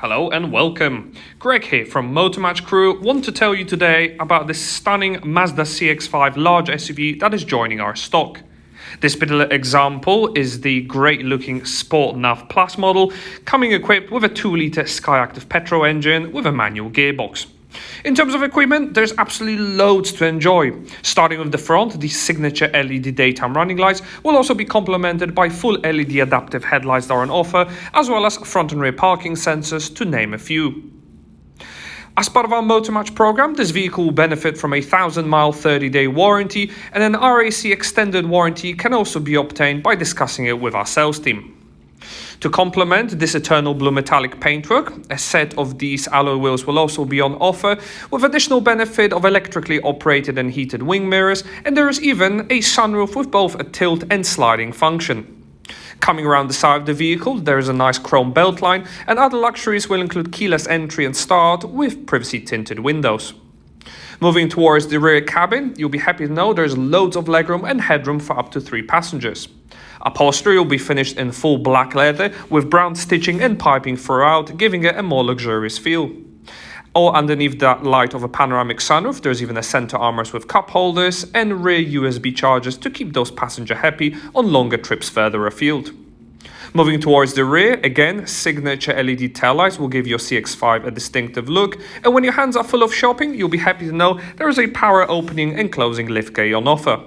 Hello and welcome. Greg here from Motor Match Crewe. Want to tell you today about this stunning Mazda CX-5 large SUV that is joining our stock. This particular example is the great looking Sport Nav Plus model, coming equipped with a 2-litre SKYACTIV petrol engine with a manual gearbox. In terms of equipment, there's absolutely loads to enjoy. Starting with the front, the signature LED daytime running lights will also be complemented by full LED adaptive headlights that are on offer, as well as front and rear parking sensors, to name a few. As part of our Motor Match program, this vehicle will benefit from a 1,000-mile 30-day warranty, and an RAC extended warranty can also be obtained by discussing it with our sales team. To complement this eternal blue metallic paintwork, a set of these alloy wheels will also be on offer, with additional benefit of electrically operated and heated wing mirrors, and there is even a sunroof with both a tilt and sliding function. Coming around the side of the vehicle, there is a nice chrome beltline, and other luxuries will include keyless entry and start with privacy tinted windows. Moving towards the rear cabin, you'll be happy to know there's loads of legroom and headroom for up to 3 passengers. Upholstery will be finished in full black leather with brown stitching and piping throughout, giving it a more luxurious feel. All underneath the light of a panoramic sunroof, there's even a center armrest with cup holders and rear USB chargers to keep those passengers happy on longer trips further afield. Moving towards the rear, again, signature LED taillights will give your CX-5 a distinctive look, and when your hands are full of shopping, you'll be happy to know there is a power opening and closing liftgate on offer.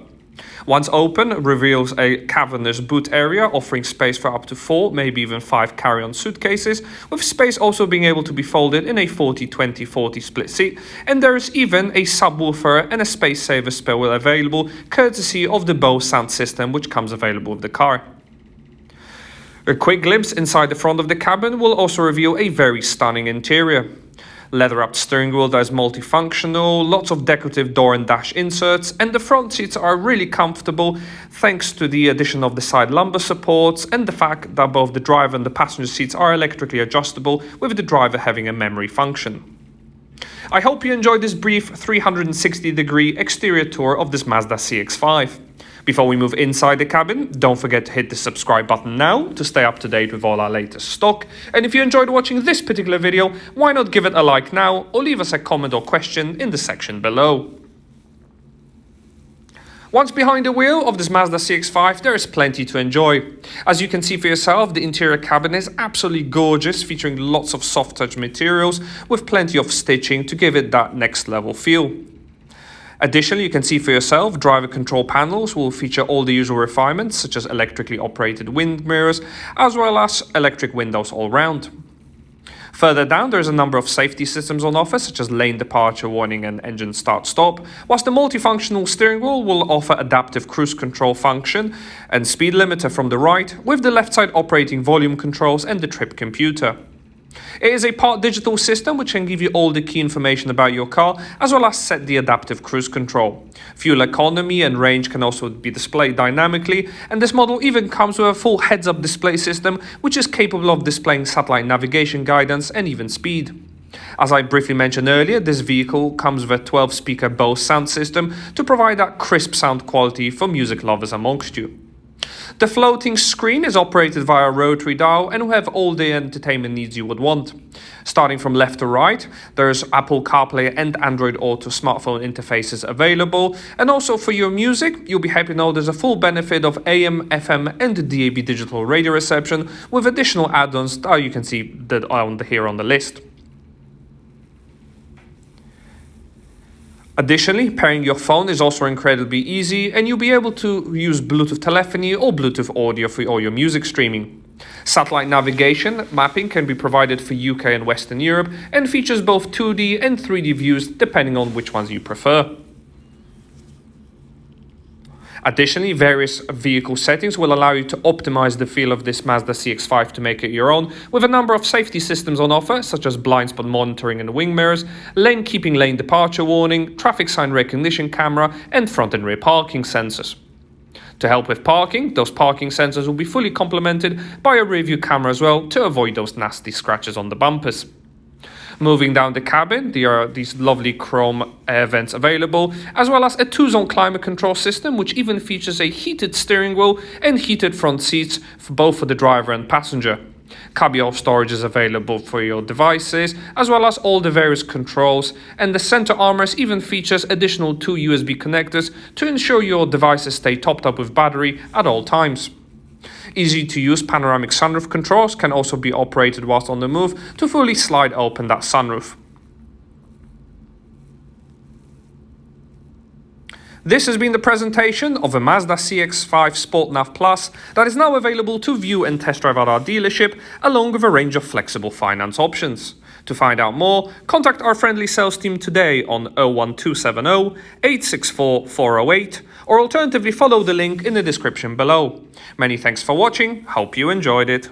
Once open, reveals a cavernous boot area, offering space for up to 4, maybe even 5 carry-on suitcases, with space also being able to be folded in a 40-20-40 split seat, and there is even a subwoofer and a space saver spare wheel available, courtesy of the BOSE sound system which comes available with the car. A quick glimpse inside the front of the cabin will also reveal a very stunning interior. Leather-wrapped steering wheel that is multifunctional, lots of decorative door and dash inserts, and the front seats are really comfortable thanks to the addition of the side lumbar supports and the fact that both the driver and the passenger seats are electrically adjustable, with the driver having a memory function. I hope you enjoyed this brief 360-degree exterior tour of this Mazda CX-5. Before we move inside the cabin, don't forget to hit the subscribe button now to stay up to date with all our latest stock. And if you enjoyed watching this particular video, why not give it a like now or leave us a comment or question in the section below. Once behind the wheel of this Mazda CX-5, there is plenty to enjoy. As you can see for yourself, the interior cabin is absolutely gorgeous, featuring lots of soft touch materials with plenty of stitching to give it that next level feel. Additionally, you can see for yourself, driver control panels will feature all the usual refinements, such as electrically operated wind mirrors, as well as electric windows all round. Further down, there's a number of safety systems on offer, such as lane departure warning and engine start-stop, whilst the multifunctional steering wheel will offer adaptive cruise control function and speed limiter from the right, with the left side operating volume controls and the trip computer. It is a part digital system which can give you all the key information about your car, as well as set the adaptive cruise control. Fuel economy and range can also be displayed dynamically, and this model even comes with a full heads-up display system which is capable of displaying satellite navigation guidance and even speed. As I briefly mentioned earlier, this vehicle comes with a 12-speaker BOSE sound system to provide that crisp sound quality for music lovers amongst you. The floating screen is operated via a rotary dial and will have all the entertainment needs you would want. Starting from left to right, there's AppleCarPlay and AndroidAuto smartphone interfaces available, and also for your music, you'll be happy to know there's a full benefit of AM, FM and DAB digital radio reception, with additional add-ons that you can see that are here on the list. Additionally, pairing your phone is also incredibly easy, and you'll be able to use Bluetooth telephony or Bluetooth audio for all your music streaming. Satellite navigation mapping can be provided for UK and Western Europe and features both 2D and 3D views depending on which ones you prefer. Additionally, various vehicle settings will allow you to optimize the feel of this Mazda CX-5 to make it your own, with a number of safety systems on offer, such as blind spot monitoring and wing mirrors, lane keeping lane departure warning, traffic sign recognition camera, and front and rear parking sensors. To help with parking, those parking sensors will be fully complemented by a rear view camera as well to avoid those nasty scratches on the bumpers. Moving down the cabin, there are these lovely chrome air vents available, as well as a 2-zone climate control system, which even features a heated steering wheel and heated front seats for both the driver and passenger. Cubby of storage is available for your devices, as well as all the various controls, and the center armrest even features additional 2 USB connectors to ensure your devices stay topped up with battery at all times. Easy to use panoramic sunroof controls can also be operated whilst on the move to fully slide open that sunroof. This has been the presentation of a Mazda CX-5 Sport Nav Plus that is now available to view and test drive at our dealership, along with a range of flexible finance options. To find out more, contact our friendly sales team today on 01270 864 408, or alternatively follow the link in the description below. Many thanks for watching, hope you enjoyed it.